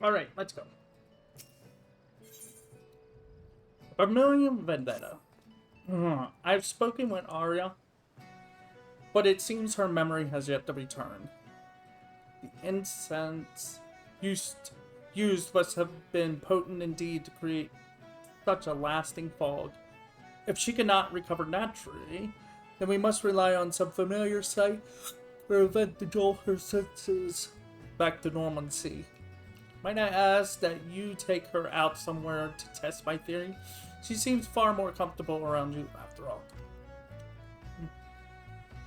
Alright, let's go. Vermilion Vendetta. I've spoken with Arya, but it seems her memory has yet to return. The incense used must have been potent indeed to create such a lasting fog. If she cannot recover naturally, then we must rely on some familiar sight or event to jolt her senses back to normalcy. Might I ask that you take her out somewhere to test my theory? She seems far more comfortable around you, after all.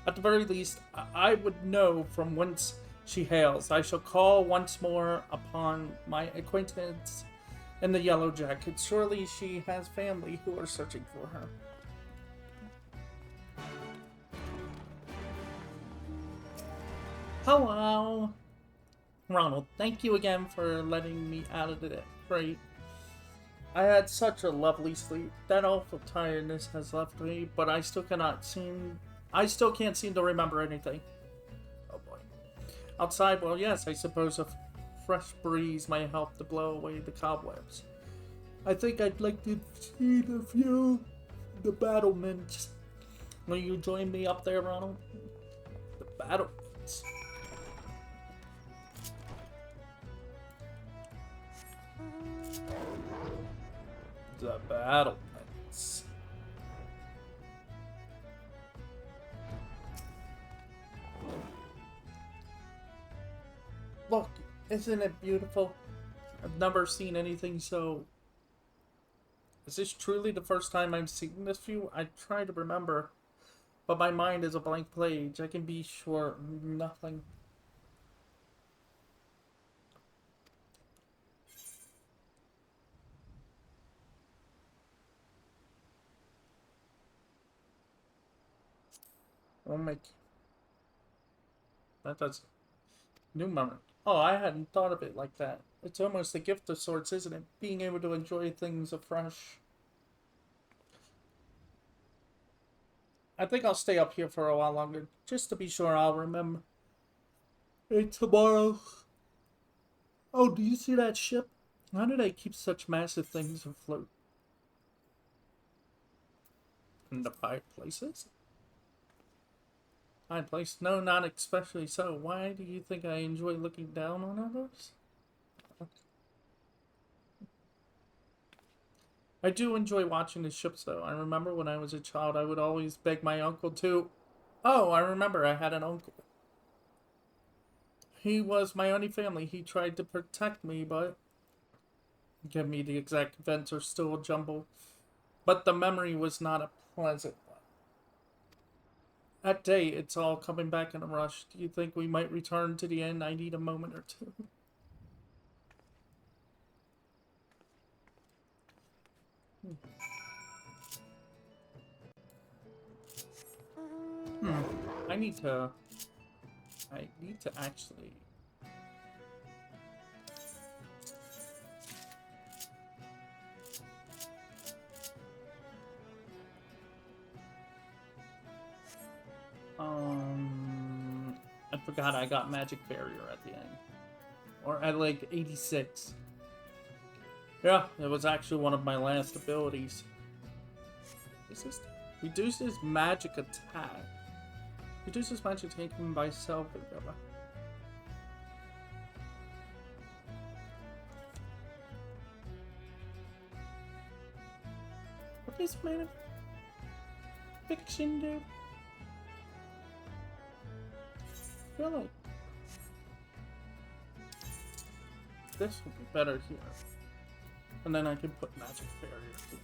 At the very least, I would know from whence she hails. I shall call once more upon my acquaintance in the yellow jacket. Surely she has family who are searching for her. Hello! Ronald, thank you again for letting me out of the crate. I had such a lovely sleep. That awful tiredness has left me, but I still can't seem to remember anything. Oh boy. Outside, well, yes, I suppose a fresh breeze might help to blow away the cobwebs. I think I'd like to see the view, the battlements. Will you join me up there, Ronald? The battlements. The battlements. Look, isn't it beautiful? I've never seen anything so... Is this truly the first time I've seen this view? I try to remember, but my mind is a blank page. I can be sure nothing. Oh my... That does... New moment. Oh, I hadn't thought of it like that. It's almost a gift of sorts, isn't it? Being able to enjoy things afresh. I think I'll stay up here for a while longer, just to be sure I'll remember. Hey, tomorrow. Oh, do you see that ship? How do they keep such massive things afloat? In the fireplaces? Fireplace? No, not especially so. Why do you think I enjoy looking down on others? I do enjoy watching the ships, though. I remember when I was a child, I would always beg my uncle to... Oh, I remember I had an uncle. He was my only family. He tried to protect me, but... Give me the exact events are still a jumble. But the memory was not a pleasant one. That day, it's all coming back in a rush. Do you think we might return to the inn? I need a moment or two. I need to actually... I forgot I got magic barrier at the end. Or at like 86. Yeah, it was actually one of my last abilities. This reduces magic attack. Reduces magic taken by self. What does mana fiction do? I feel like this would be better here. And then I can put magic barrier too.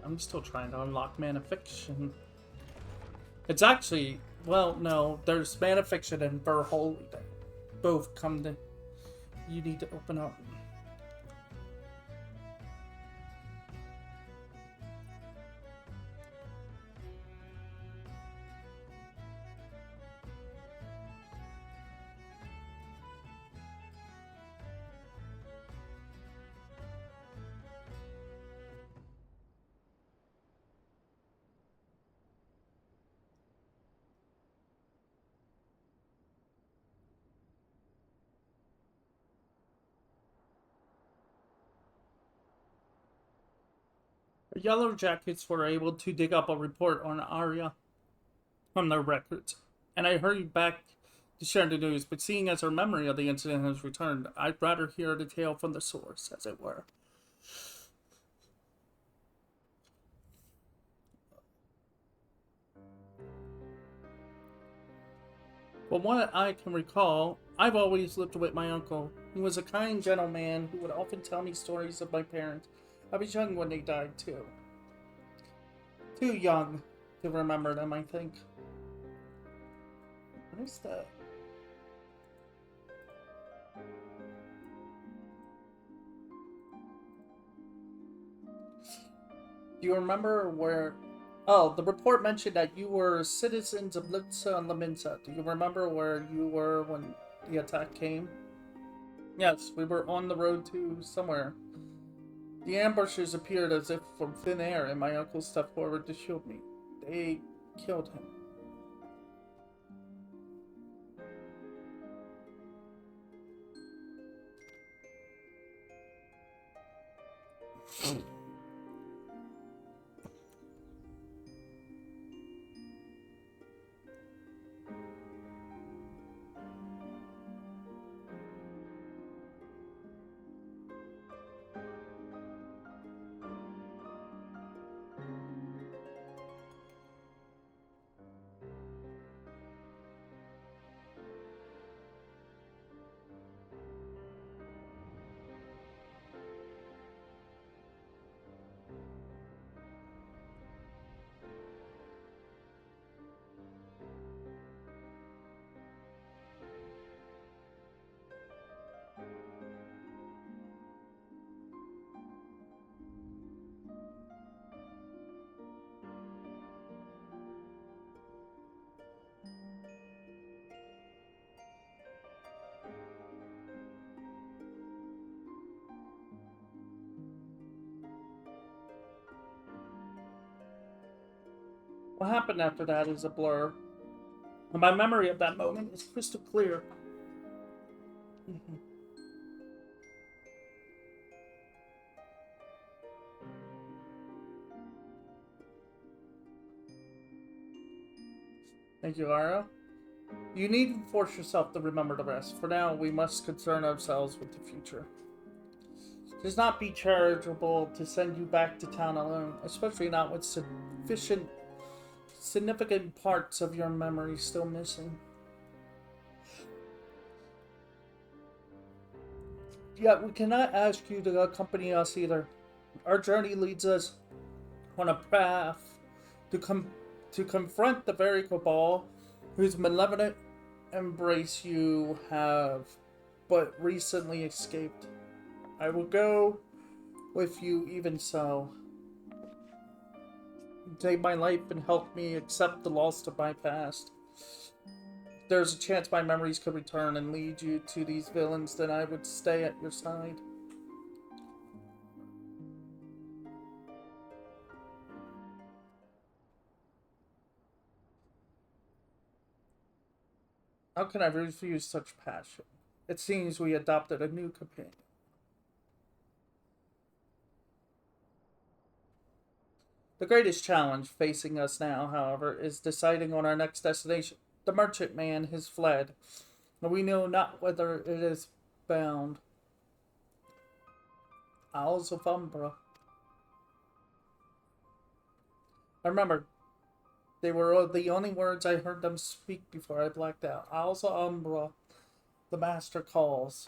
I'm still trying to unlock Mana Fiction. It's actually, well, no, there's Mana Fiction and Burr Holy that both come to, you need to open up. The Yellow Jackets were able to dig up a report on Arya from their records, and I hurried back to share the news, but seeing as her memory of the incident has returned, I'd rather hear the tale from the source, as it were. From what I can recall, I've always lived with my uncle. He was a kind, gentle man who would often tell me stories of my parents. I was young when they died, too. Too young to remember them, I think. What is that? Do you remember where... Oh, the report mentioned that you were citizens of Litsa and Laminsa. Do you remember where you were when the attack came? Yes, we were on the road to somewhere. The ambushers appeared as if from thin air, and my uncle stepped forward to shield me. They killed him. What happened after that is a blur. And my memory of that moment is crystal clear. Thank you, Lara. You needn't force yourself to remember the rest. For now, we must concern ourselves with the future. It does not be charitable to send you back to town alone, especially not with significant parts of your memory still missing. Yet we cannot ask you to accompany us either. Our journey leads us on a path to confront the very cabal whose malevolent embrace you have but recently escaped. I will go with you even so. Take my life and help me accept the loss of my past. If there's a chance my memories could return and lead you to these villains, then I would stay at your side. How can I refuse such passion? It seems we adopted a new companion. The greatest challenge facing us now, however, is deciding on our next destination. The merchantman has fled, and we know not whither it is bound. Isles of Umbra. I remember, they were the only words I heard them speak before I blacked out. Isles of Umbra, the master calls.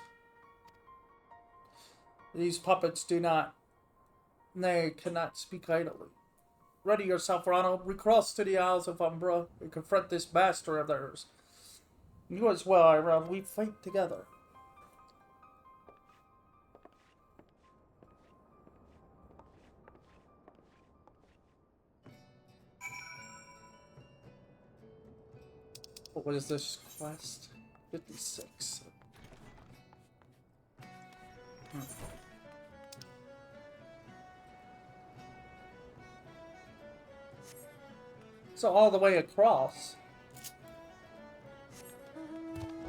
These puppets cannot speak idly. Ready yourself, Ronald. We cross to the Isles of Umbra and confront this master of theirs. You as well, Ira. We fight together. What is this quest? 56. So all the way across.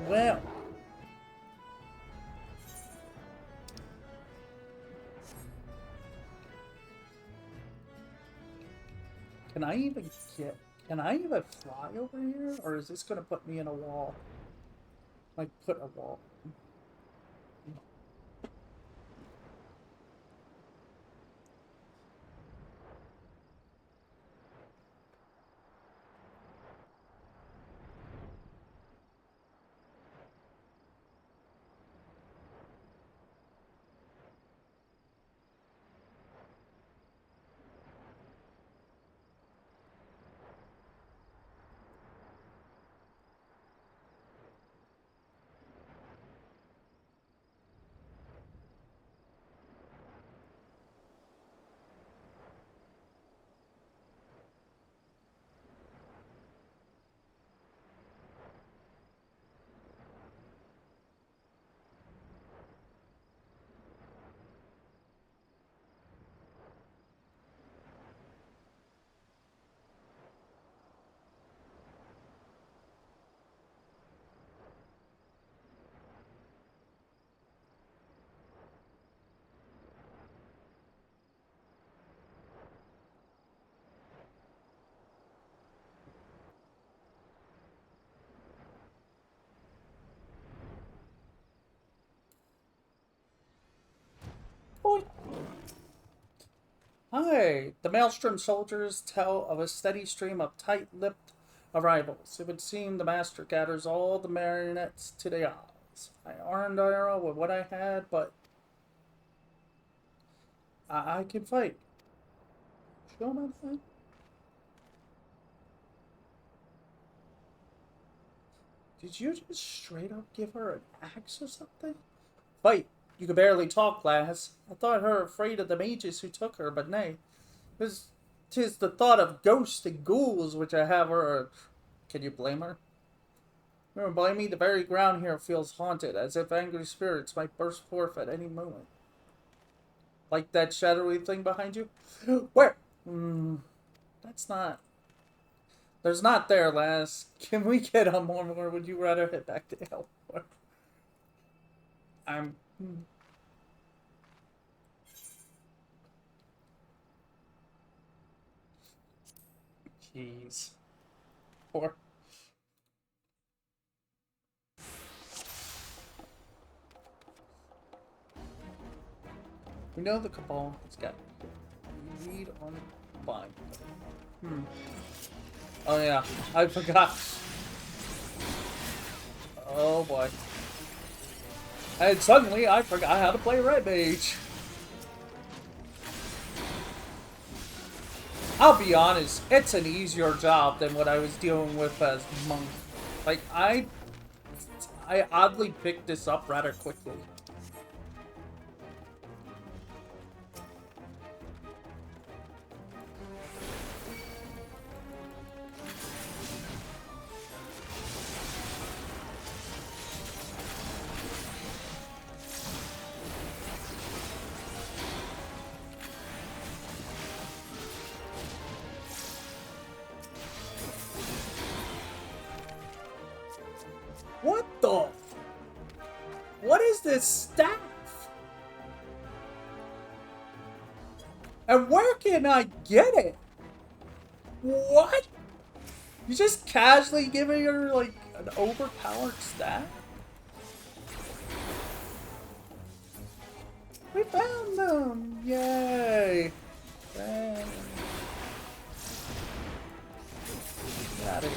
Well. Can I even get... Can I even fly over here? Or is this going to put me in a wall? Like, put a wall. Boy. Hi! The Maelstrom soldiers tell of a steady stream of tight-lipped arrivals. It would seem the master gathers all the marionettes to the Isles. I armed Ira with what I had, but I can fight. Show my thing. Did you just straight up give her an axe or something? Fight! You can barely talk, lass. I thought her afraid of the mages who took her, but nay. 'Tis the thought of ghosts and ghouls which I have her. Can you blame her? Remember, blame me, the very ground here feels haunted, as if angry spirits might burst forth at any moment. Like that shadowy thing behind you? Where? That's not... There's not there, lass. Can we get on more, or would you rather head back to hell? I'm... Jeez. Poor. We know the Cabal has got read on fine. Oh yeah, I forgot. Oh boy. And suddenly I forgot how to play Red Mage. I'll be honest, it's an easier job than what I was dealing with as Monk. Like, I oddly picked this up rather quickly. What the? What is this staff? And where can I get it? What? You just casually giving her, like, an overpowered staff? We found them! Yay! Dang. Got it.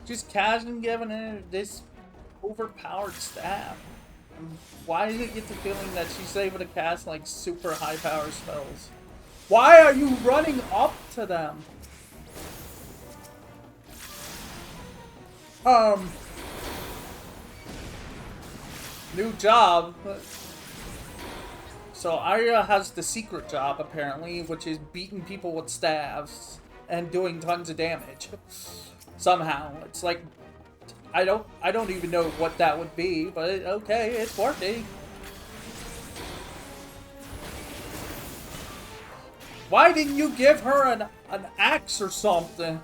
Just casually giving her this overpowered staff. Why do you get the feeling that she's able to cast like super high power spells? Why are you running up to them? New job. So Arya has the secret job apparently, which is beating people with staves and doing tons of damage. Somehow. It's like I don't even know what that would be, but okay, it's working. Why didn't you give her an axe or something?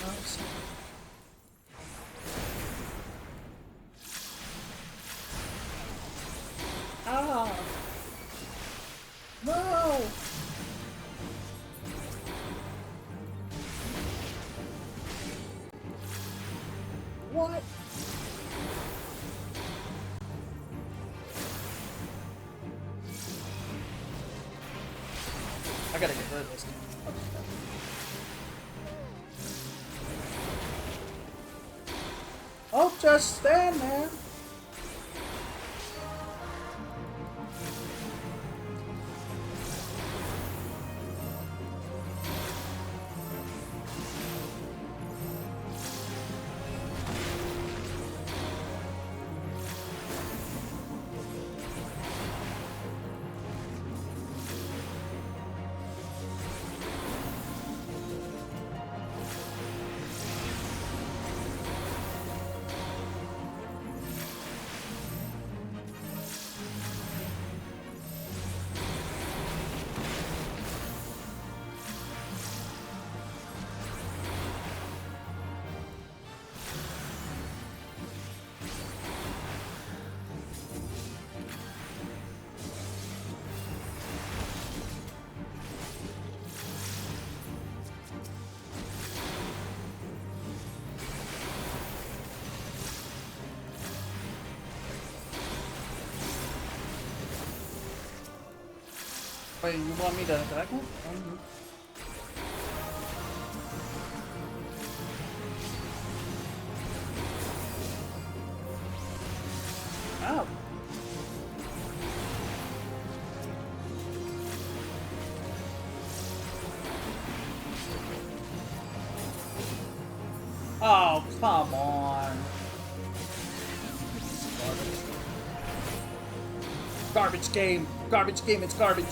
else? Ah! No! What? I gotta get rid of this. Oh, just stand there. Wait, you want me to attack him? Ow. Oh, come on. Garbage game. Garbage game, it's garbage.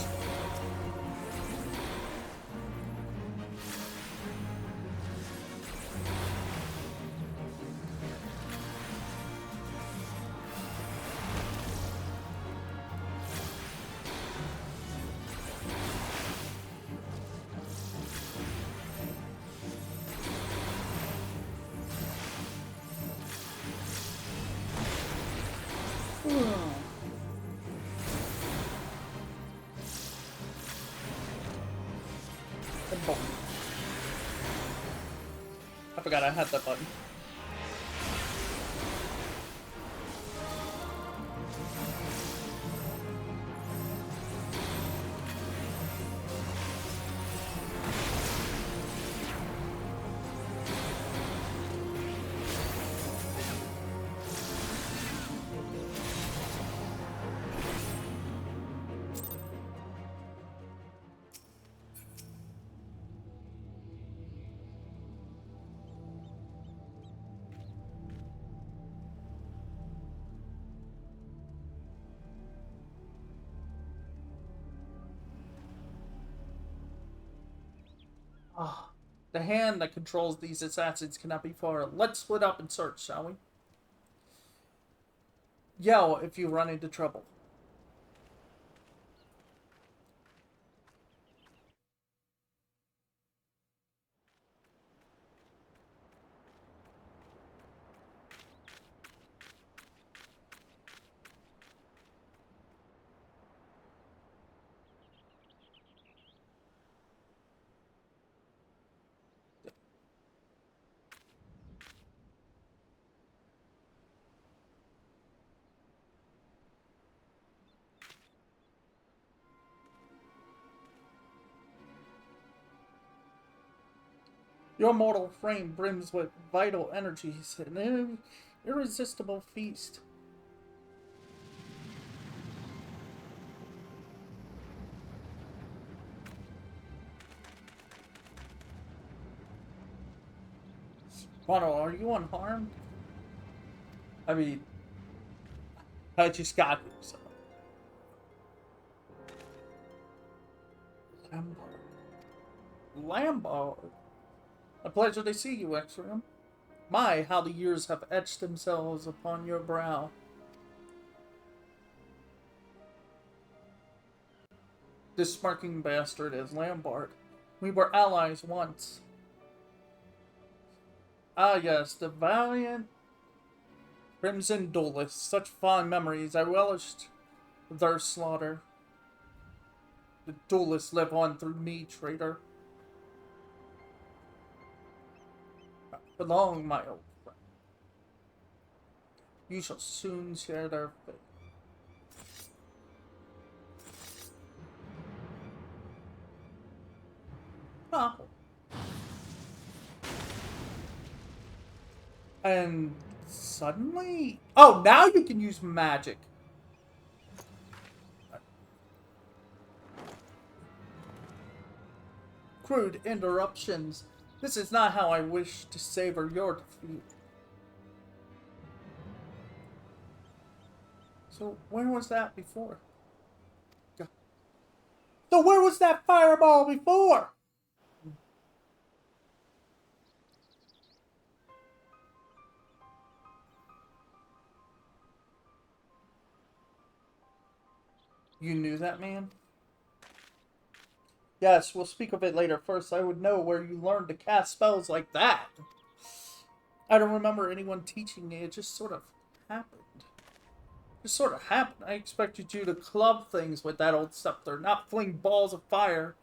I forgot I had that button. Ah, the hand that controls these assassins cannot be far. Let's split up and search, shall we? Yell if you run into trouble. Your mortal frame brims with vital energies, an irresistible feast. Mono, are you unharmed? I mean, I just got you, so. Lambo? A pleasure to see you, X-Rim. My, how the years have etched themselves upon your brow. This smirking bastard is Lambert. We were allies once. Ah, yes, the valiant Crimson Duelists. Such fond memories. I relished their slaughter. The duelists live on through me, traitor. Belong, my old friend. You shall soon share their fate. Ah. And suddenly... Oh, now you can use magic. Crude interruptions. This is not how I wish to savor your defeat. So, where was that before? So, where was that fireball before? You knew that, man? Yes, we'll speak of it later. First, I would know where you learned to cast spells like that. I don't remember anyone teaching me. It just sort of happened. Just sort of happened. I expected you to club things with that old scepter, not fling balls of fire.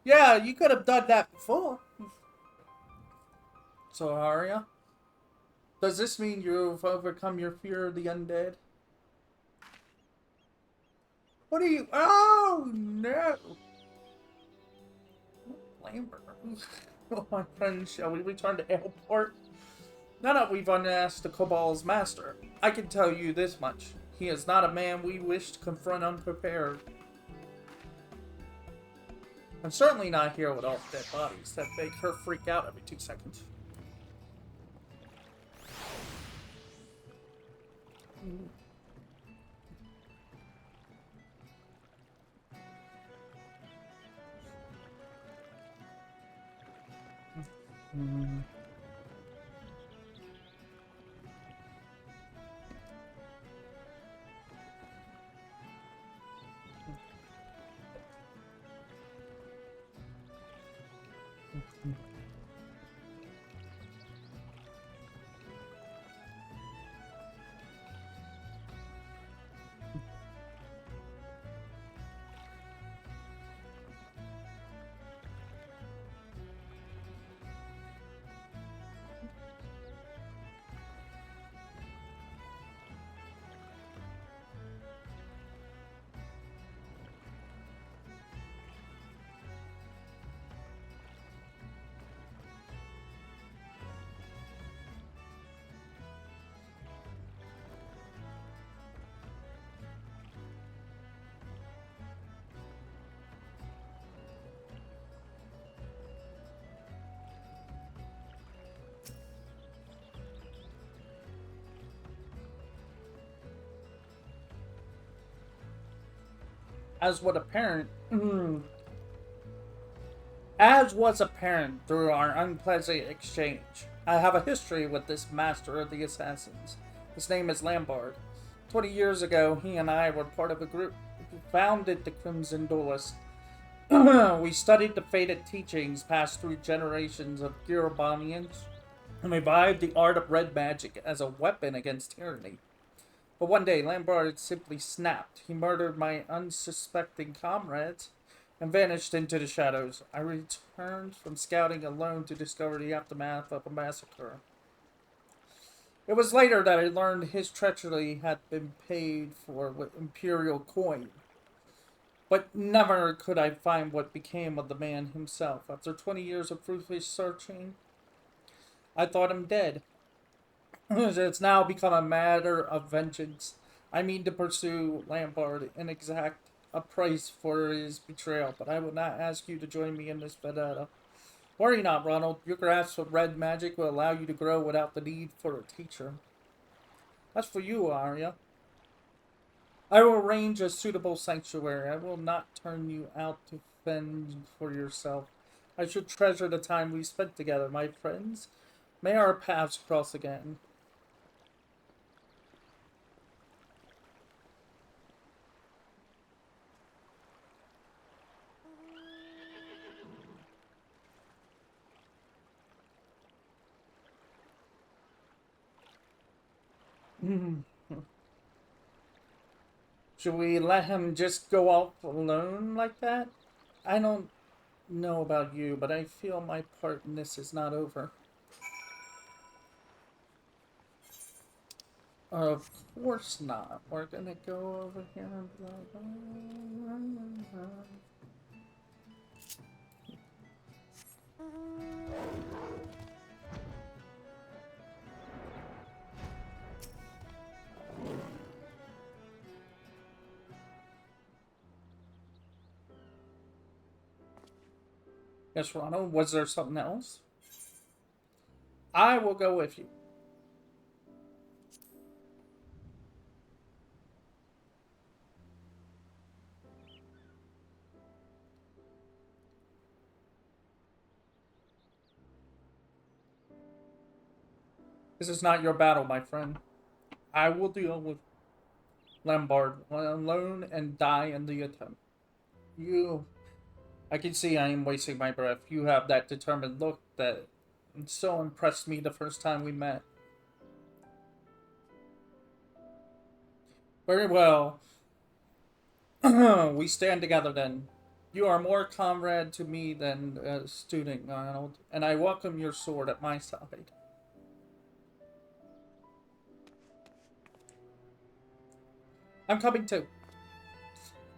Yeah, you could have done that before. So, Arya, does this mean you've overcome your fear of the undead? What are you... Oh, no! Lambert. Oh, my friend, shall we return to Airport? Now that we've unasked the Cabal's master, I can tell you this much. He is not a man we wish to confront unprepared. I'm certainly not here with all the dead bodies that make her freak out every 2 seconds. As what apparent, as was apparent through our unpleasant exchange, I have a history with this master of the assassins. His name is Lambard. 20 years ago, he and I were part of a group who founded the Crimson Duelist. We studied the fated teachings passed through generations of Girobanians and revived the art of red magic as a weapon against tyranny. But one day, Lambert simply snapped. He murdered my unsuspecting comrades and vanished into the shadows. I returned from scouting alone to discover the aftermath of a massacre. It was later that I learned his treachery had been paid for with imperial coin. But never could I find what became of the man himself. After 20 years of fruitless searching, I thought him dead. It's now become a matter of vengeance. I mean to pursue Lampard and exact a price for his betrayal, but I will not ask you to join me in this vendetta. Worry not, Ronald. Your grasp of red magic will allow you to grow without the need for a teacher. As for you, Arya, I will arrange a suitable sanctuary. I will not turn you out to fend for yourself. I should treasure the time we spent together, my friends. May our paths cross again. Should we let him just go off alone like that? I don't know about you, but I feel my part in this is not over. Of course not. We're gonna go over here and blah, blah, blah. Yes, Ronald, was there something else? I will go with you. This is not your battle, my friend. I will deal with Lombard alone and die in the attempt. You... I can see I am wasting my breath. You have that determined look that so impressed me the first time we met. Very well. We stand together then. You are more comrade to me than a student, Arnold, and I welcome your sword at my side. I'm coming too.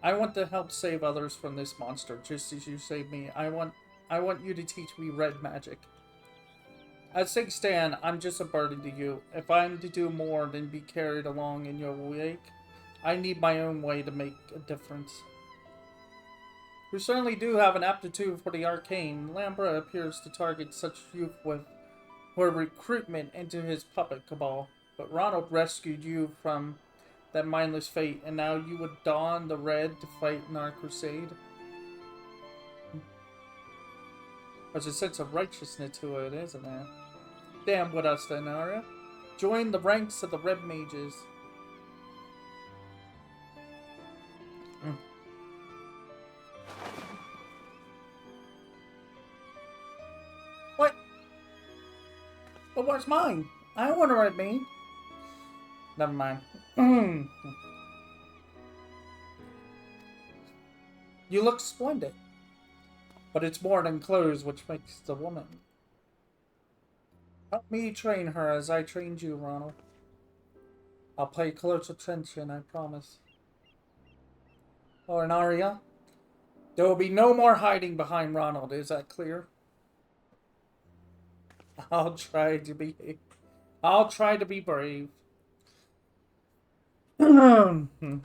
I want to help save others from this monster, just as you saved me. I want you to teach me red magic. As things stand, I'm just a burden to you. If I'm to do more than be carried along in your wake, I need my own way to make a difference. You certainly do have an aptitude for the arcane. Lambra appears to target such youth with her recruitment into his puppet cabal. But Ronald rescued you from that mindless fate, and now you would don the red to fight in our crusade? There's a sense of righteousness to it, isn't there? Damn with us then, Arya. Join the ranks of the Red Mages. What? But what's mine? I want a Red Mage. Never mind. You look splendid. But it's more than clothes which makes the woman. Help me train her as I trained you, Ronald. I'll pay close attention, I promise. Oh, and Arya? There will be no more hiding behind Ronald, is that clear? I'll try to be brave. Mm-hmm.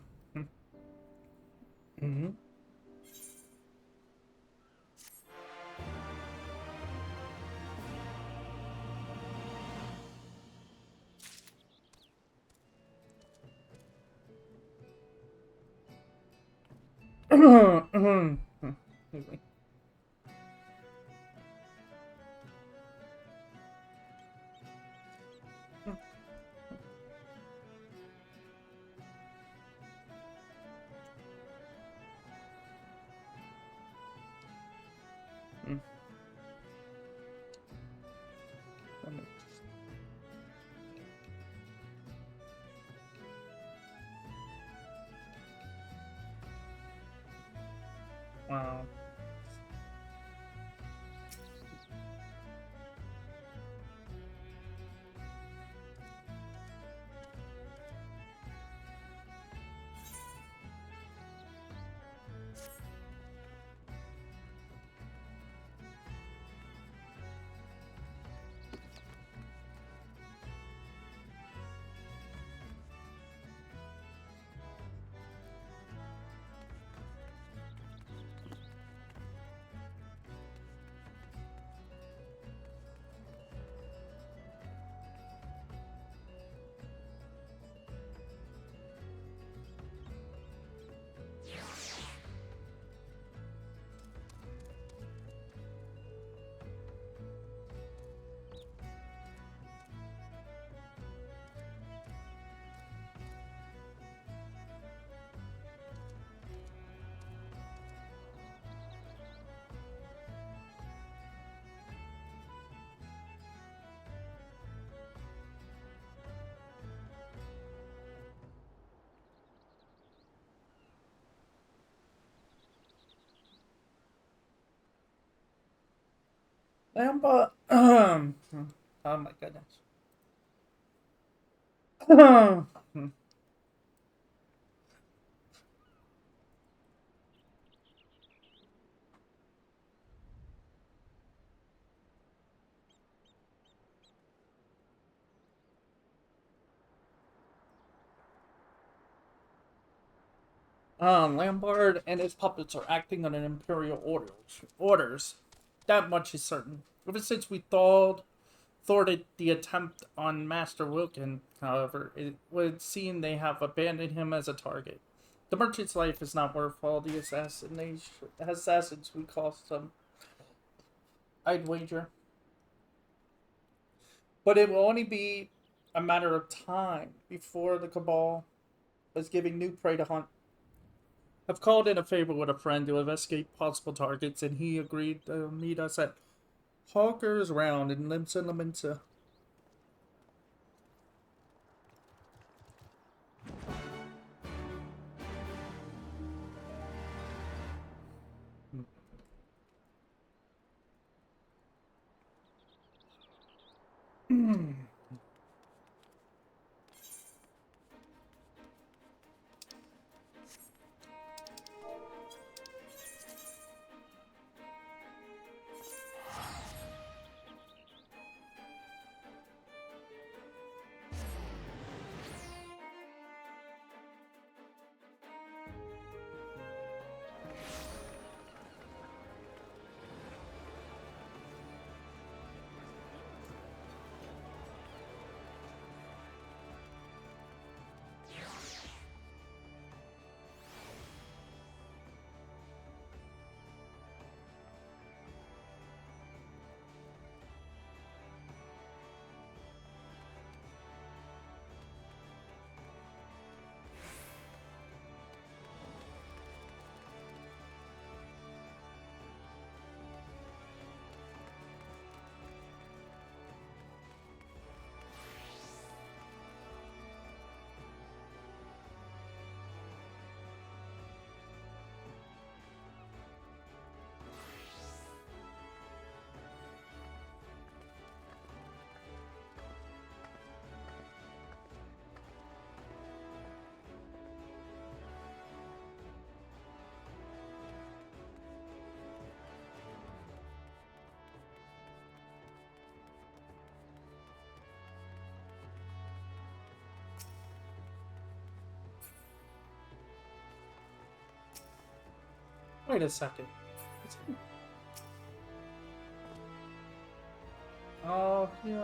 Lampa. Oh my goodness. Lambard and his puppets are acting on an imperial orders. That much is certain. Ever since we thwarted the attempt on Master Wilkin, however, it would seem they have abandoned him as a target. The merchant's life is not worth all the assassins we cost them, I'd wager. But it will only be a matter of time before the Cabal is giving new prey to hunt. I've called in a favor with a friend to investigate possible targets, and he agreed to meet us at Hawker's Round in Limsa Laminsa. Wait a second. Oh, yeah.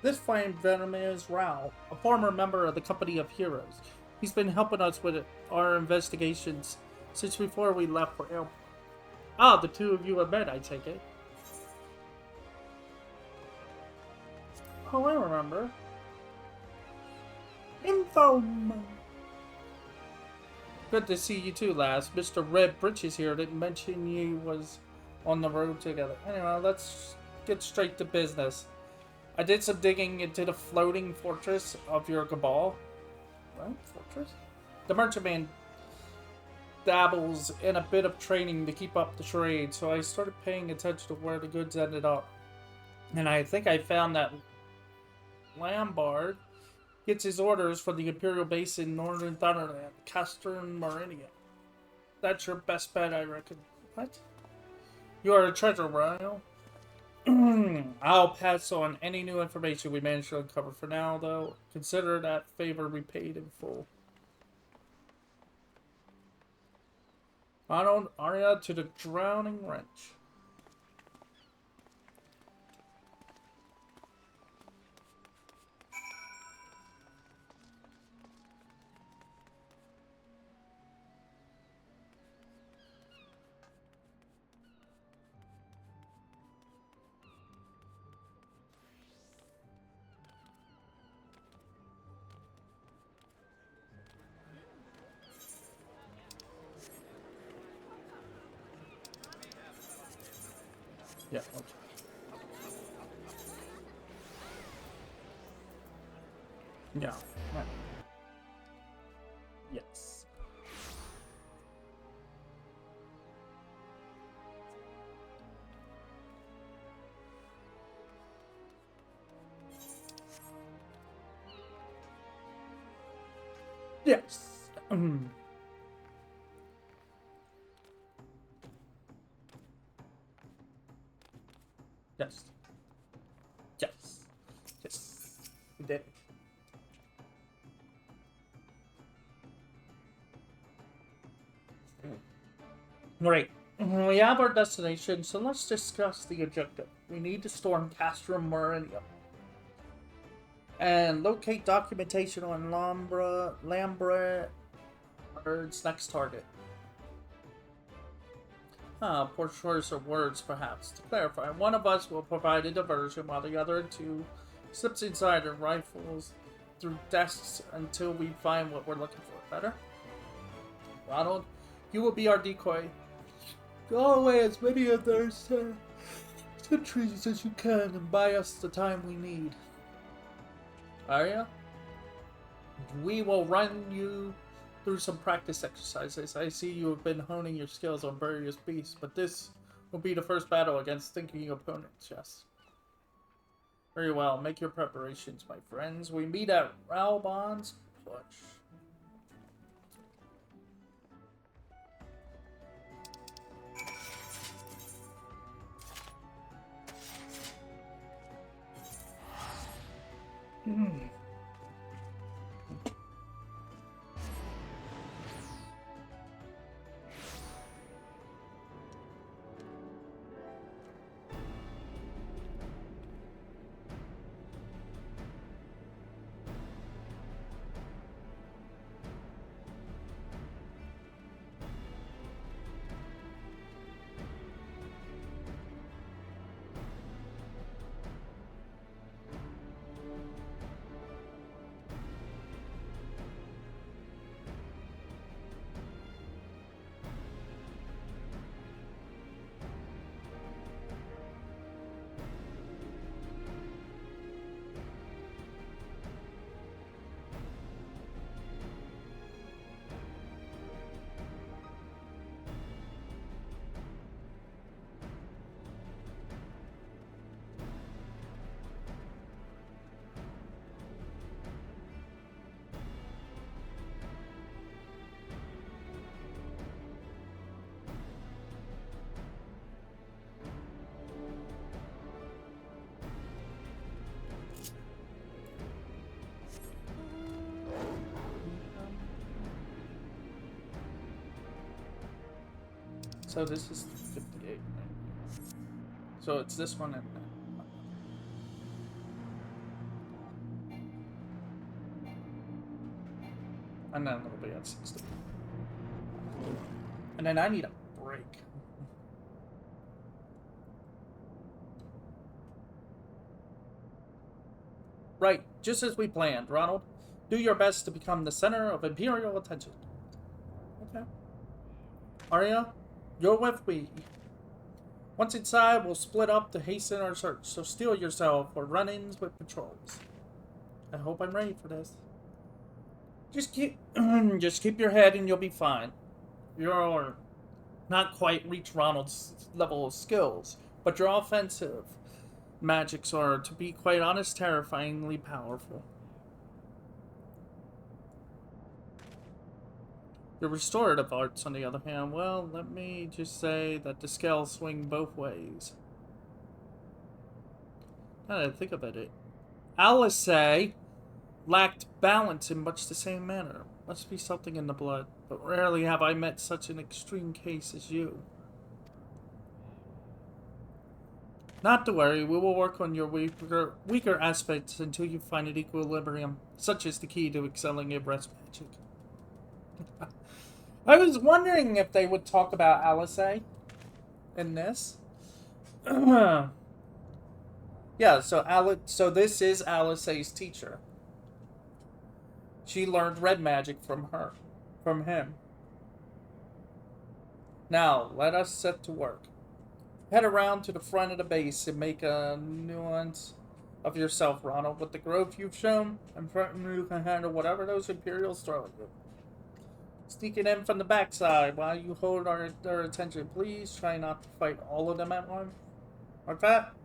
This fine gentleman is Rao, a former member of the Company of Heroes. He's been helping us with our investigations since before we left for El. Ah, the two of you have met, I take it. Oh, I remember. Info. Good to see you too, lass. Mr. Red Britches here didn't mention you was on the road together. Anyway, let's get straight to business. I did some digging into the floating fortress of your Cabal. What? Fortress? The merchantman dabbles in a bit of training to keep up the trade, so I started paying attention to where the goods ended up. And I think I found that Lambard gets his orders from the Imperial base in northern Thunderland, Castern Meridian. That's your best bet, I reckon. What? You are a treasure, Rhino. I'll pass on any new information we manage to uncover. For now, though, consider that favor repaid in full. On Arya to the Drowning Wrench. Yeah, okay. Yeah. Right. Yes. Yes. Yes. Yes. Yes. We did it. Great. We have our destination, so let's discuss the objective. We need to storm Castrum Meridium and locate documentation on Lambert Bird's next target. Poor choice of words, perhaps. To clarify, one of us will provide a diversion while the other two slips inside their rifles through desks until we find what we're looking for. Better? Ronald, you will be our decoy. Go away as many of those sentries as you can and buy us the time we need. Arya, we will run you through some practice exercises. I see you have been honing your skills on various beasts, but this will be the first battle against thinking opponents, yes. Very well, make your preparations, my friends. We meet at Ralbon's Push. So this is 58. So it's this one and then a little bit at 60. And then I need a break. Right, just as we planned, Ronald. Do your best to become the center of Imperial attention. Okay. Arya, you're with me. Once inside, we'll split up to hasten our search, so steel yourself for run-ins with patrols. I hope I'm ready for this. Just keep your head and you'll be fine. You're not quite reach Ronald's level of skills, but your offensive magics are, to be quite honest, terrifyingly powerful. Your restorative arts, on the other hand, well, let me just say that the scales swing both ways. Now that I think about it, Alice lacked balance in much the same manner. Must be something in the blood, but rarely have I met such an extreme case as you. Not to worry, we will work on your weaker aspects until you find an equilibrium. Such is the key to excelling in breast magic. I was wondering if they would talk about Alice in this. Yeah, so this is Alice's teacher. She learned red magic from him. Now, let us set to work. Head around to the front of the base and make a nuance of yourself, Ronald. With the growth you've shown, I'm certain you can handle whatever those Imperials throw at you. Sneaking in from the backside while you hold their attention. Please try not to fight all of them at once. Like that?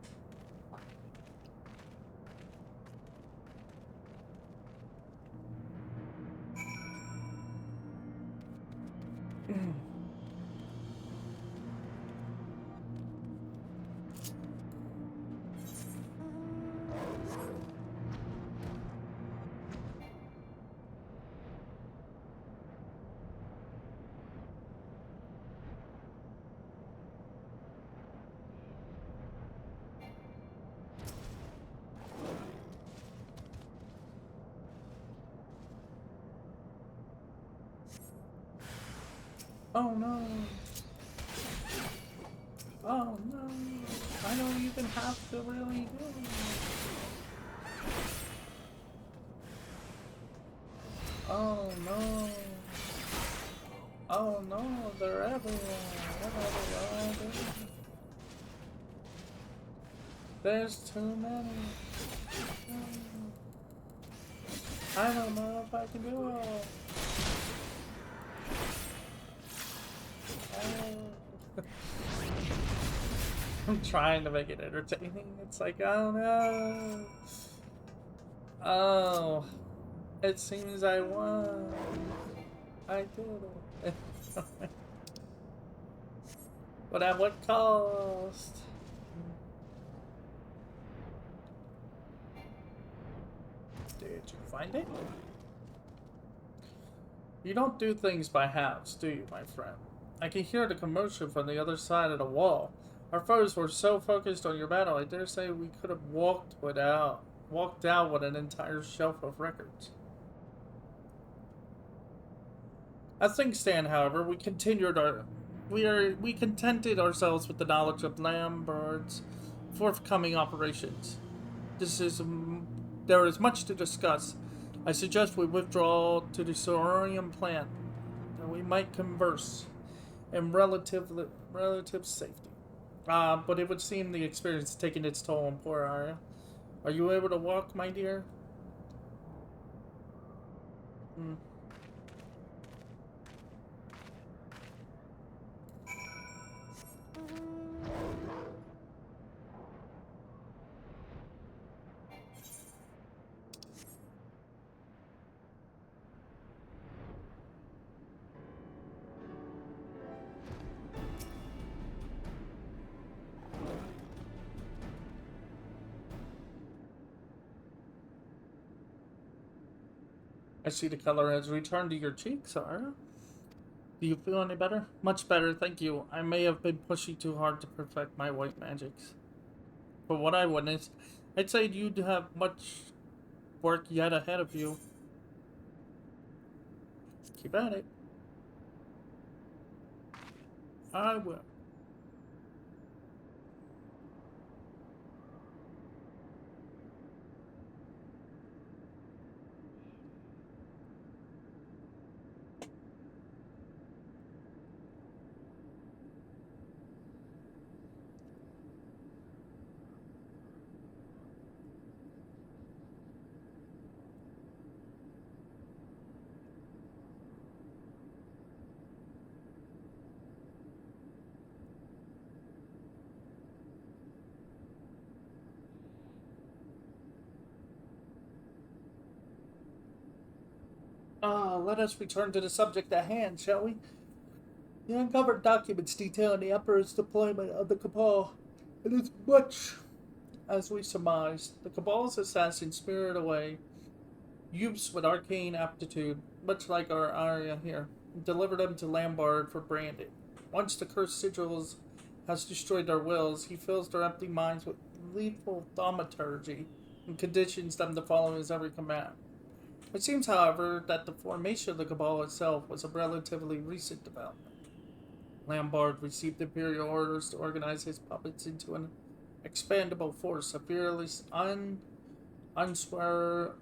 Oh no. Oh no. I don't even have to really do it. Oh no. Oh no, they're everywhere. There's too many. I don't know if I can do it all. I'm trying to make it entertaining. It's like, oh no. Oh, it seems I won. I did it. But at what cost? Did you find it? You don't do things by halves, do you, my friend? I can hear the commotion from the other side of the wall. Our foes were so focused on your battle, I dare say we could have walked out with an entire shelf of records. As things stand, however, we contented ourselves with the knowledge of Lambard's forthcoming operations. There is much to discuss. I suggest we withdraw to the Saurian plant, that we might converse in relative safety. But it would seem the experience is taking its toll on poor Arya. Are you able to walk, my dear? Hmm. I see the color has returned to your cheeks, Arya. Do you feel any better? Much better, thank you. I may have been pushing too hard to perfect my white magics. For what I witnessed, I'd say you'd have much work yet ahead of you. Keep at it. I will. Let us return to the subject at hand, shall we? The uncovered documents detailing the Emperor's deployment of the Cabal. It is much as we surmised. The Cabal's assassins spirited away youths with arcane aptitude, much like our Arya here, and delivered them to Lambard for branding. Once the cursed sigils has destroyed their wills, he fills their empty minds with lethal thaumaturgy and conditions them to follow his every command. It seems, however, that the formation of the Cabal itself was a relatively recent development. Lambard received imperial orders to organize his puppets into an expandable force, a fearless, unswerving,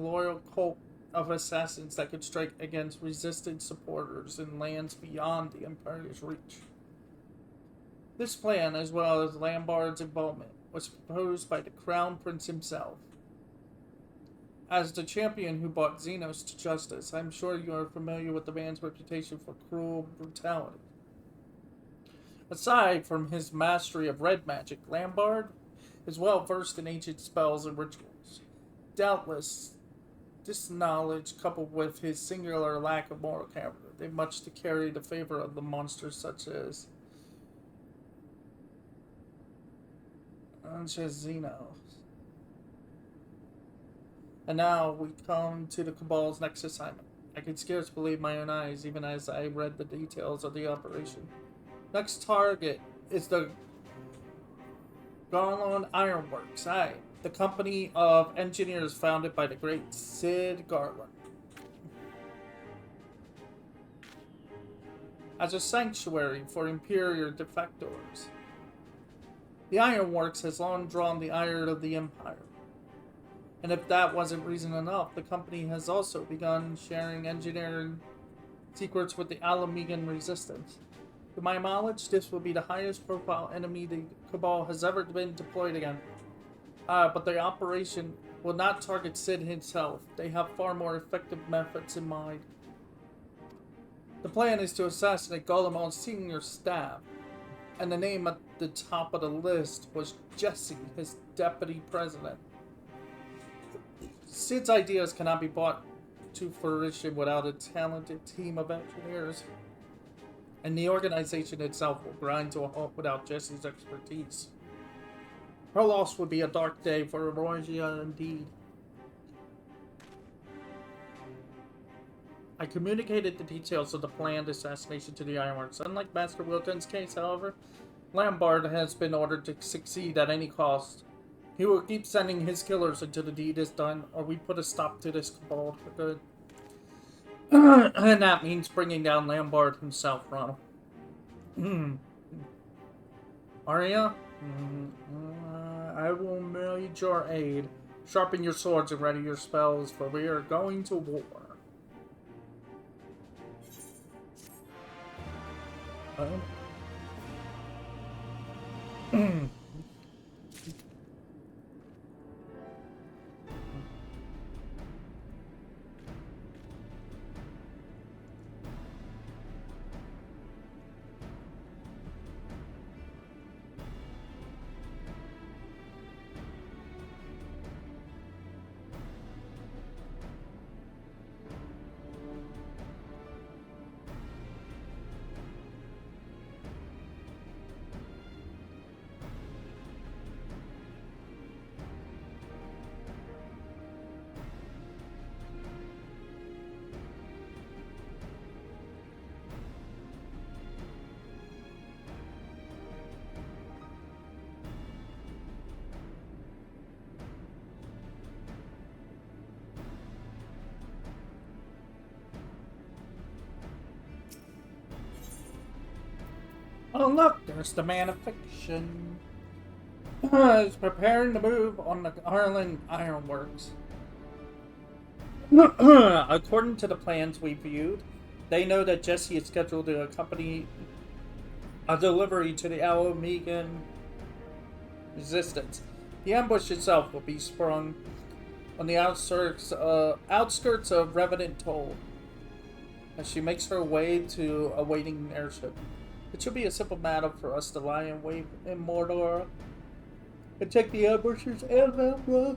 loyal cult of assassins that could strike against resistant supporters in lands beyond the Empire's reach. This plan, as well as Lambard's involvement, was proposed by the Crown Prince himself. As the champion who brought Xenos to justice, I'm sure you are familiar with the man's reputation for cruel brutality. Aside from his mastery of red magic, Lambard is well versed in ancient spells and rituals. Doubtless, this knowledge, coupled with his singular lack of moral character, did much to carry the favor of the monsters such as Xenos. And now we come to the Cabal's next assignment. I could scarce believe my own eyes, even as I read the details of the operation. Next target is the Garland Ironworks, the company of engineers founded by the great Sid Garland. as a sanctuary for Imperial defectors. The Ironworks has long drawn the ire of the Empire. And if that wasn't reason enough, the company has also begun sharing engineering secrets with the Alamegan Resistance. To my knowledge, this will be the highest profile enemy the Cabal has ever been deployed against. But the operation will not target Sid himself. They have far more effective methods in mind. The plan is to assassinate Golemon's senior staff, and the name at the top of the list was Jesse, his deputy president. Sid's ideas cannot be brought to fruition without a talented team of engineers, and the organization itself will grind to a halt without Jesse's expertise. Her loss would be a dark day for Erosia indeed. I communicated the details of the planned assassination to the Ironworks. Unlike Master Wilton's case, however, Lambard has been ordered to succeed at any cost. He will keep sending his killers until the deed is done, or we put a stop to this cabal for good. And that means bringing down Lambard himself, Ronald. Arya? I will need your aid. Sharpen your swords and ready your spells, for we are going to war. Oh look, there's the man of fiction. He's preparing to move on the Arlen Ironworks. According to the plans we viewed, they know that Jesse is scheduled to accompany a delivery to the Alamegan Resistance. The ambush itself will be sprung on the outskirts of Revenant Toll as she makes her way to a waiting airship. It should be a simple matter for us to lie in wait in Mordor and take the ambushers and them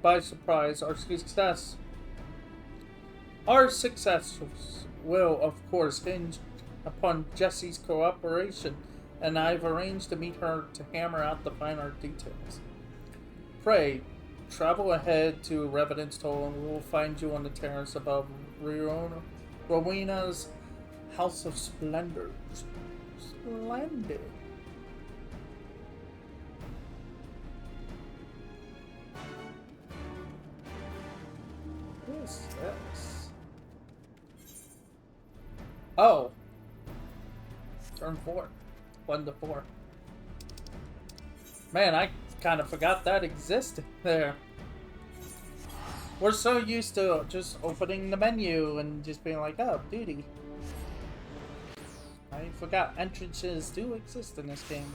by surprise. Our success will, of course, hinge upon Jesse's cooperation, and I've arranged to meet her to hammer out the finer details. Pray, travel ahead to Revenant's Toll, and we will find you on the terrace above Rowena's House of Splendors. Splendid. What is this? Oh. Turn 4. 1 to 4. Man, I kind of forgot that existed there. We're so used to just opening the menu and just being like, oh, duty. I forgot entrances do exist in this game.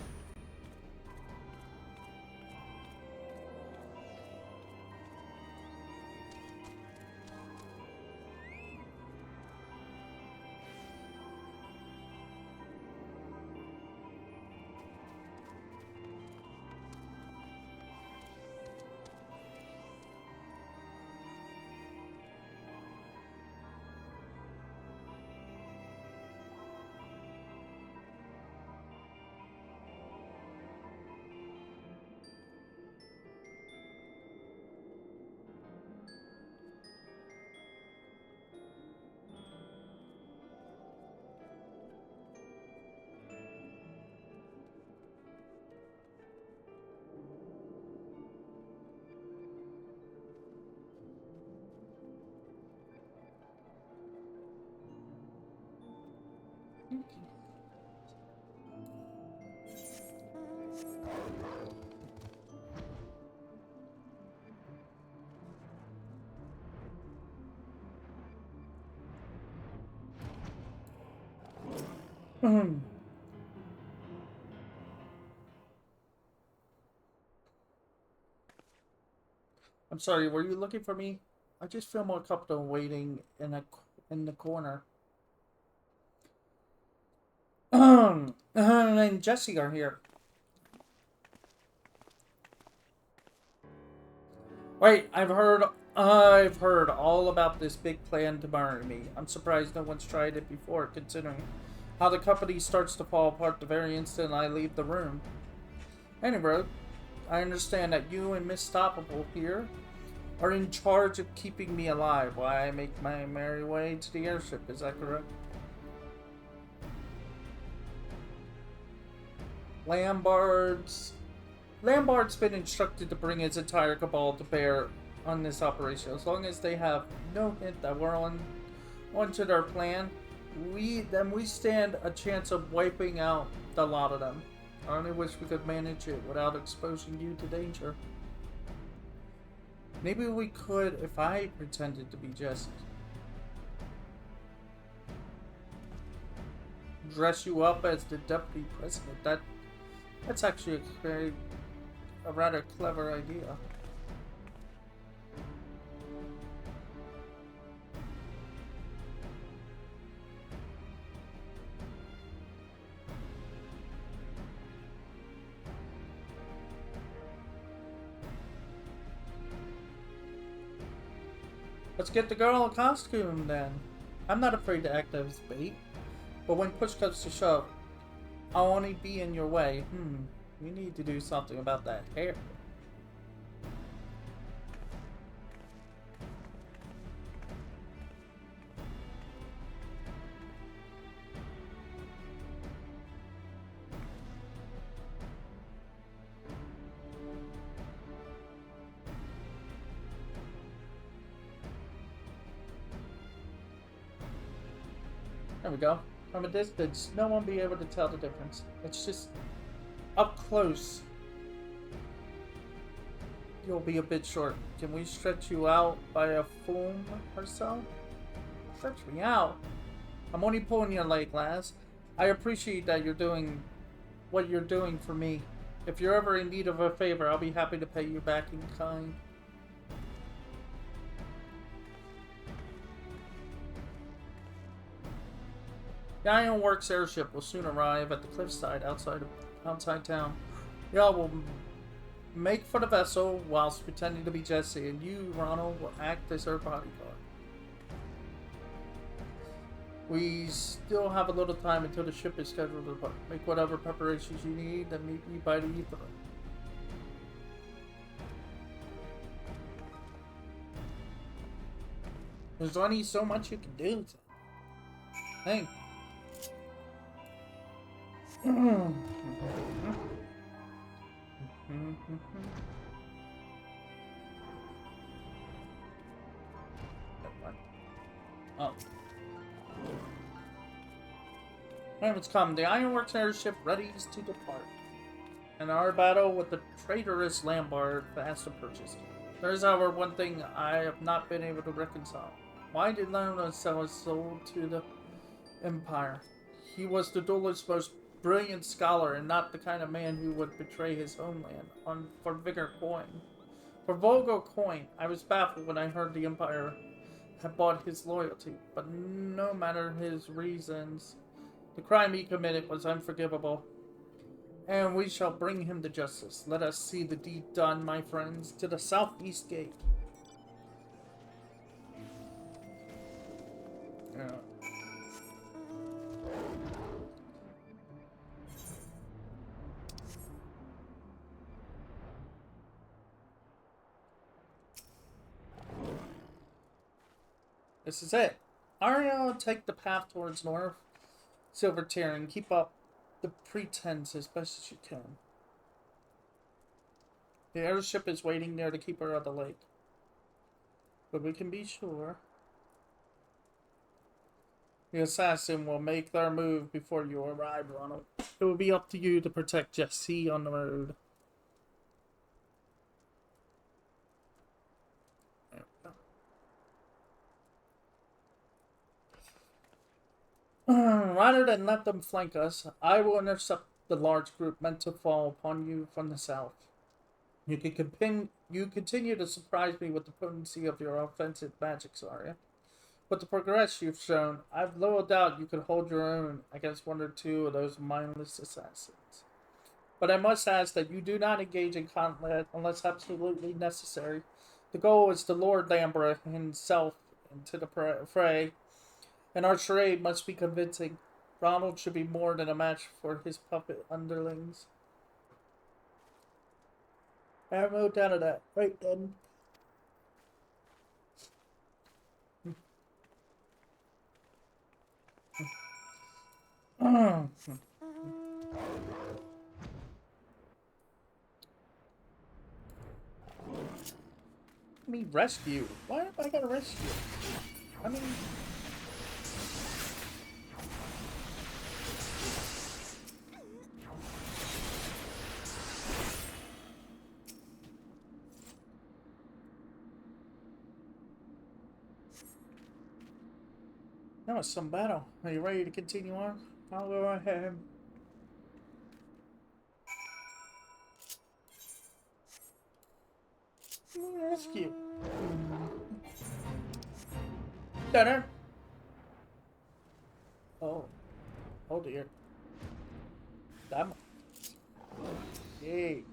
I'm sorry, were you looking for me? I just feel more comfortable waiting in the corner. And Jesse are here. Wait, I've heard all about this big plan to murder me. I'm surprised no one's tried it before, considering how the company starts to fall apart the very instant I leave the room. Anyway, I understand that you and Miss Stoppable here are in charge of keeping me alive while I make my merry way to the airship. Is that correct? Lambard's been instructed to bring his entire cabal to bear on this operation. As long as they have no hint that we're onto their plan, we stand a chance of wiping out the lot of them. I only wish we could manage it without exposing you to danger. Maybe we could if I pretended to be Jesse. Dress you up as the deputy president. That's actually a rather clever idea. Let's get the girl a costume then. I'm not afraid to act as bait, but when push comes to shove, I'll only be in your way. We need to do something about that hair. There we go. From a distance, no one will be able to tell the difference. It's just up close. You'll be a bit short. Can we stretch you out by a foam or so? Stretch me out? I'm only pulling your leg, lass. I appreciate that you're doing what you're doing for me. If you're ever in need of a favor, I'll be happy to pay you back in kind. The Ironworks airship will soon arrive at the cliffside outside town. Y'all will make for the vessel whilst pretending to be Jesse, and you, Ronald, will act as her bodyguard. We still have a little time until the ship is scheduled to depart. Make whatever preparations you need, and meet me by the ether. There's only so much you can do. Hey. Oh. Time has come. The Ironworks airship readies to depart. And our battle with the traitorous Lambard fast approaches. There is, however, one thing I have not been able to reconcile. Why did Lambard sell his soul to the Empire? He was the duelist's most brilliant scholar and not the kind of man who would betray his homeland for vigor coin. For vulgar coin, I was baffled when I heard the Empire had bought his loyalty, but no matter his reasons, the crime he committed was unforgivable, and we shall bring him to justice. Let us see the deed done, my friends, to the southeast gate. Yeah. This is it. Arya, take the path towards North Silvertier and keep up the pretense as best as you can. The airship is waiting near the keeper of the lake. But we can be sure. The assassin will make their move before you arrive, Ronald. It will be up to you to protect Jesse on the road. Rather than let them flank us, I will intercept the large group meant to fall upon you from the south. You continue to surprise me with the potency of your offensive magics, Arya. With the progress you've shown, I've little doubt you could hold your own against one or two of those mindless assassins. But I must ask that you do not engage in conflict unless absolutely necessary. The goal is to lure Lambra himself into the fray, and our charade must be convincing. Ronald should be more than a match for his puppet underlings. I have no doubt of that. Right then. Me rescue? Why have I got to rescue? I mean... That was some battle. Are you ready to continue on? I'll go ahead. Rescue. Dinner. Oh. Oh dear. Damn. Yay.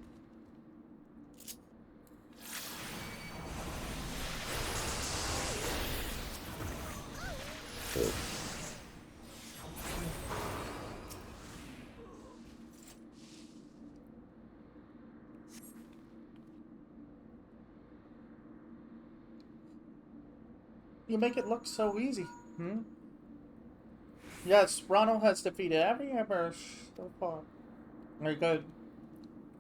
You make it look so easy. Hmm? Yes, Ronald has defeated every emperor so far. Very good.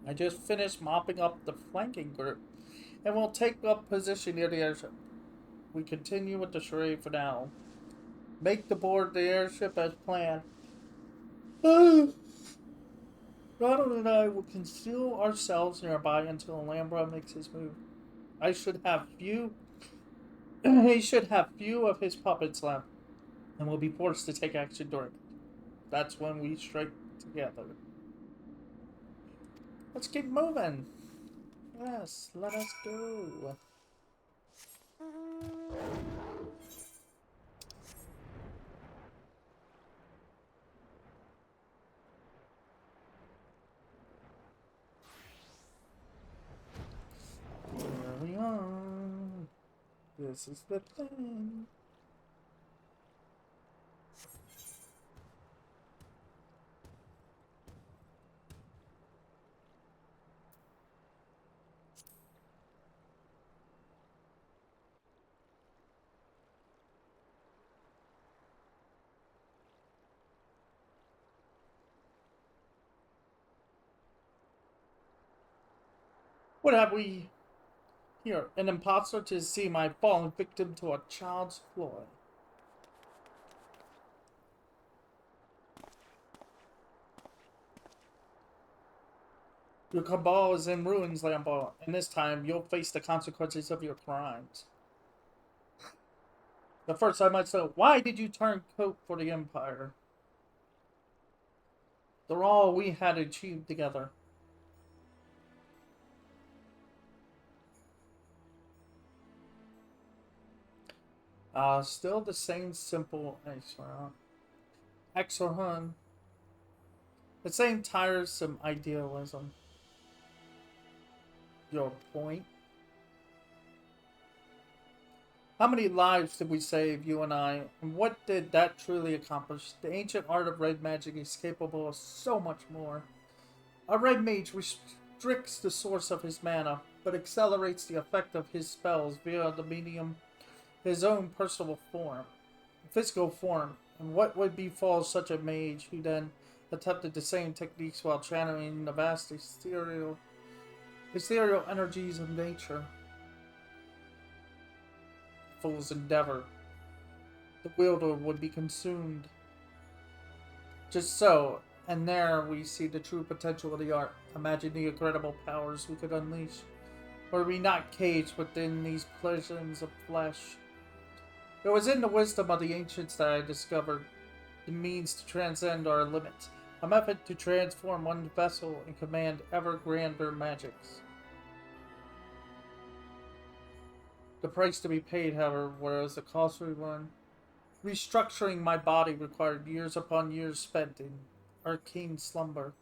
I just finished mopping up the flanking group, and we'll take up position near the airship. We continue with the charade for now. Make the board the airship as planned. Ronald and I will conceal ourselves nearby until Alhambra makes his move. I should have few. He should have few of his puppets left, and will be forced to take action during it. That's when we strike together. Let's keep moving. Yes, let us go. Here we are. This is the thing. What have we here? An imposter to see my fallen victim to a child's ploy. Your cabal is in ruins, Lambo, and this time you'll face the consequences of your crimes. But first I might say, why did you turn coat for the Empire? They're all we had achieved together. Still the same simple Exorhun. The same tiresome idealism. Your point? How many lives did we save, you and I? And what did that truly accomplish? The ancient art of red magic is capable of so much more. A red mage restricts the source of his mana, but accelerates the effect of his spells via the medium his own personal form, physical form. And what would befall such a mage who then attempted the same techniques while channeling the vast ethereal energies of nature? Fool's endeavor. the wielder would be consumed. Just so, and there we see the true potential of the art. Imagine the incredible powers we could unleash. Were we not caged within these prisons of flesh? It was in the wisdom of the ancients that I discovered the means to transcend our limits, a method to transform one vessel and command ever grander magics. The price to be paid, however, was a costly one. Restructuring my body required years upon years spent in arcane slumber.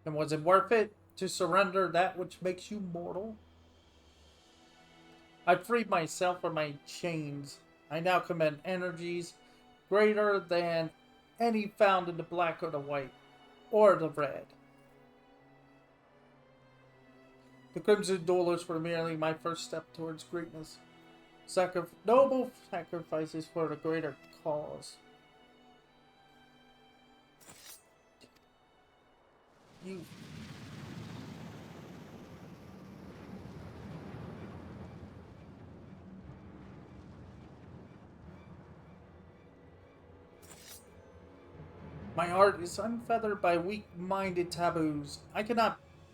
And was it worth it to surrender that which makes you mortal? I freed myself from my chains. I now command energies greater than any found in the black or the white, or the red. The Crimson Duelers were merely my first step towards greatness. Noble sacrifices for the greater cause. You... My art is unfeathered by weak-minded taboos.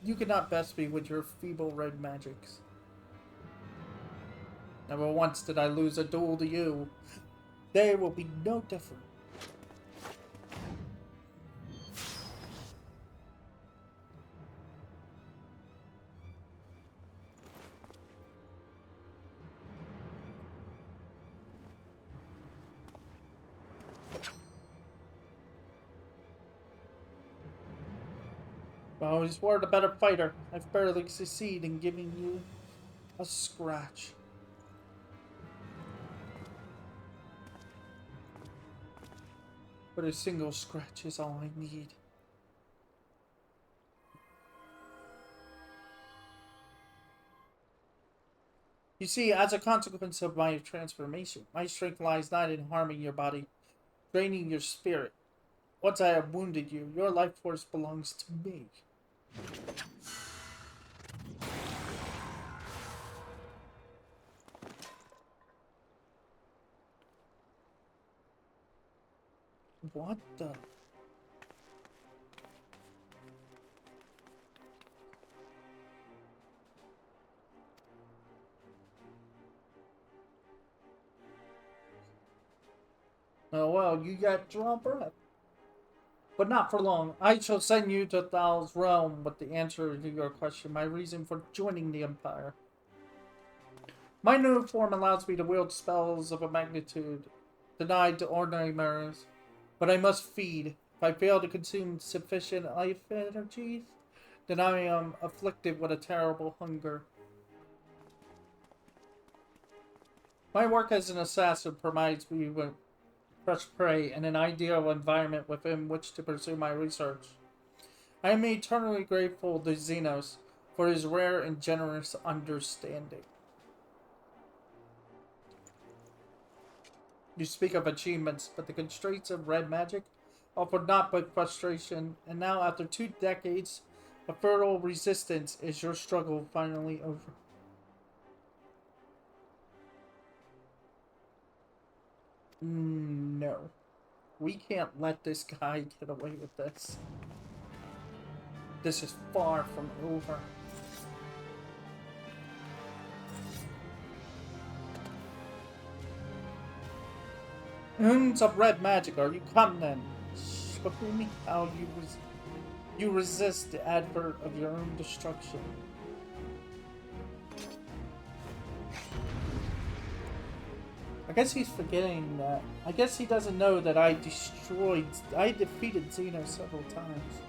You cannot best me with your feeble red magics. Never once did I lose a duel to you. They will be no different. I always were the better fighter. I've barely succeeded in giving you a scratch. But a single scratch is all I need. You see, as a consequence of my transformation, my strength lies not in harming your body, draining your spirit. Once I have wounded you, your life force belongs to me. What the? Oh well, you got drawn breath. But not for long. I shall send you to Thal's realm with the answer to your question, my reason for joining the Empire. My new form allows me to wield spells of a magnitude denied to ordinary mariners. But I must feed. If I fail to consume sufficient life energies, then I am afflicted with a terrible hunger. My work as an assassin provides me with fresh prey and an ideal environment within which to pursue my research. I am eternally grateful to Xenos for his rare and generous understanding. You speak of achievements, but the constraints of red magic offered not but frustration, and now after 2 decades of fertile resistance, is your struggle finally over? No. We can't let this guy get away with this. This is far from over. Of red magic, are you come then? Show me how you resist the advert of your own destruction. I guess he's forgetting that. I guess he doesn't know that I defeated Xeno several times.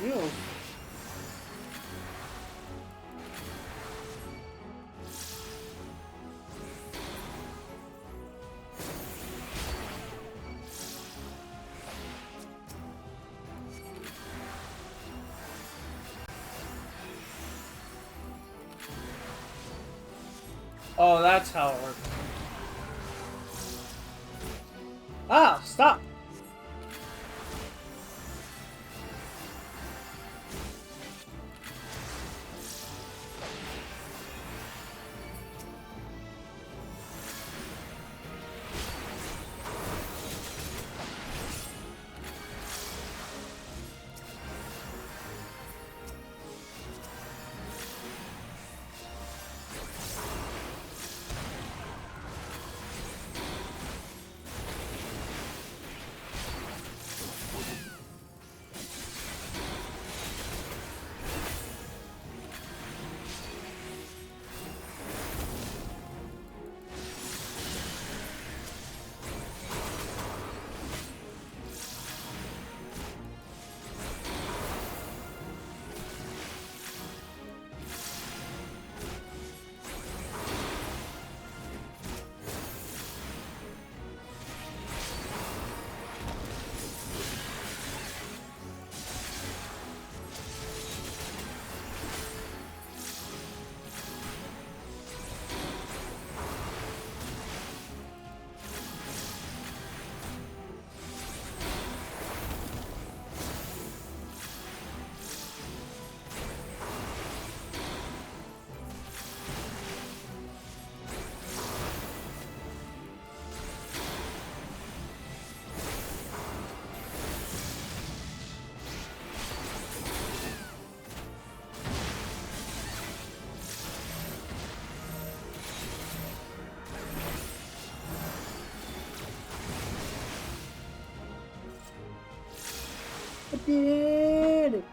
You. Oh, that's how it works. Ah, stop! I did it!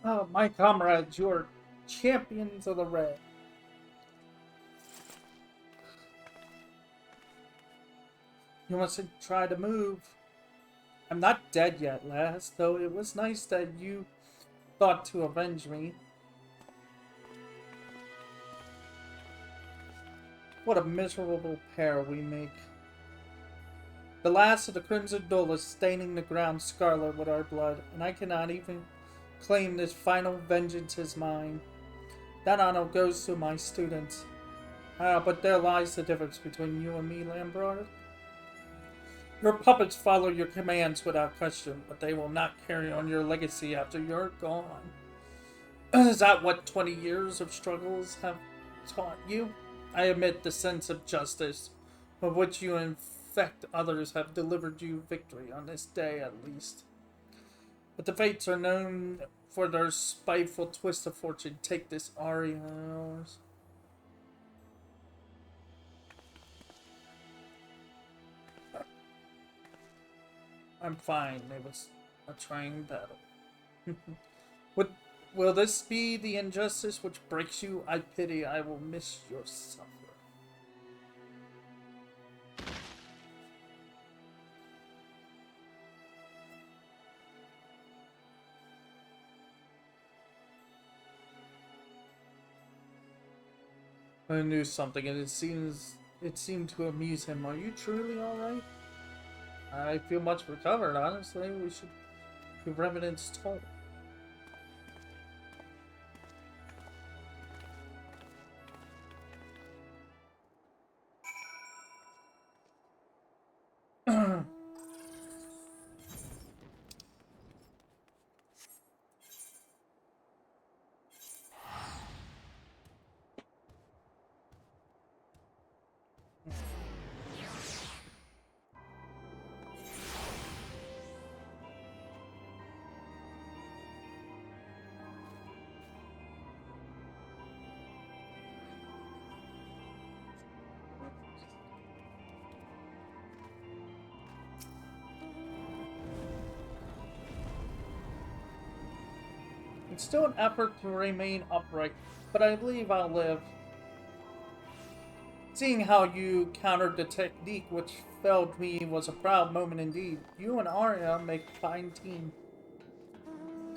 Oh, my comrades, you are champions of the red. You mustn't try to move. I'm not dead yet, lass, though it was nice that you thought to avenge me. What a miserable pair we make. The last of the Crimson Duel is staining the ground scarlet with our blood, and I cannot even claim this final vengeance as mine. That honor goes to my students. But there lies the difference between you and me, Lambrard. Your puppets follow your commands without question, but they will not carry on your legacy after you're gone. Is that what 20 years of struggles have taught you? I admit the sense of justice, of which you infect others, have delivered you victory on this day at least. But the fates are known for their spiteful twist of fortune. Take this Ari of yours. I'm fine. It was a trying battle. Would, will this be the injustice which breaks you? I pity. I will miss your suffer. I knew something, and it seemed to amuse him. Are you truly all right? I feel much recovered. Honestly, we should give evidence told. It's still an effort to remain upright, but I believe I'll live. Seeing how you countered the technique which failed me was a proud moment indeed. You and Arya make a fine team.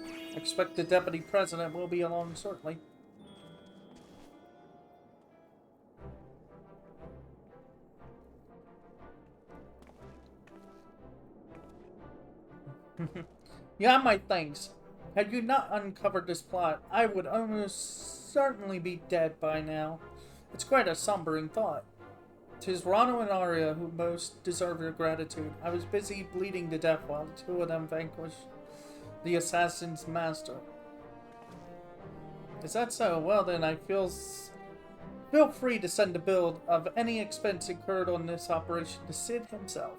I expect the deputy president will be along shortly. Yeah, my thanks. Had you not uncovered this plot, I would almost certainly be dead by now. It's quite a sombering thought. 'Tis Ron and Arya who most deserve your gratitude. I was busy bleeding to death while the two of them vanquished the assassin's master. Is that so? Well then, feel free to send a bill of any expense incurred on this operation to Sid himself.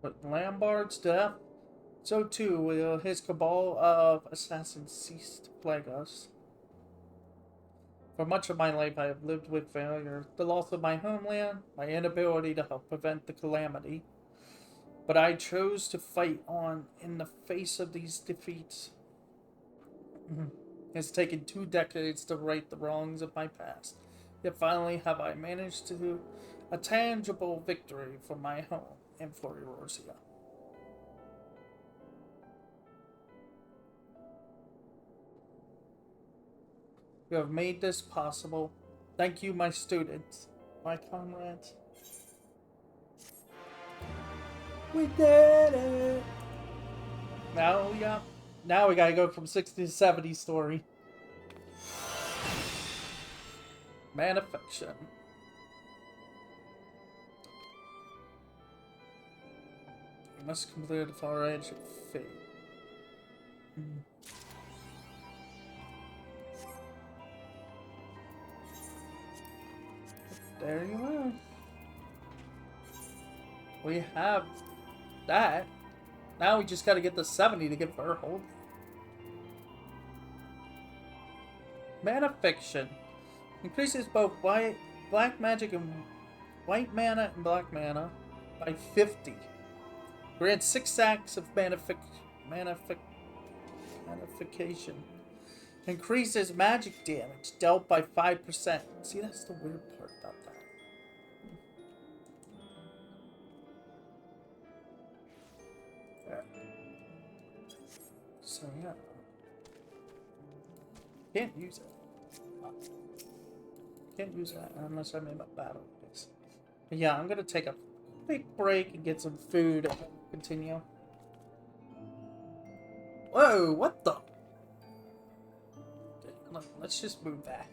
But Lambard's death, so too will his cabal of assassins cease to plague us. For much of my life I have lived with failure, the loss of my homeland, my inability to help prevent the calamity. But I chose to fight on in the face of these defeats. It has taken 2 decades to right the wrongs of my past, yet finally have I managed to a tangible victory for my home and for Eorzea. You have made this possible. Thank you, my students, my comrades. We did it! Now we gotta go from 60 to 70 story. Man affection. We must complete the far edge of fate. There you are. We have that. Now we just gotta get the 70 to get Furhold. Mana Fiction. Increases both black magic and white mana and black mana by 50. Grants 6 stacks of manification. Increases magic damage dealt by 5%. See, that's the weird part about that. So yeah. Can't use it. Can't use that unless I'm in a battle. But yeah, I'm gonna take a quick break and get some food and continue. Whoa, what the? Okay, let's just move that.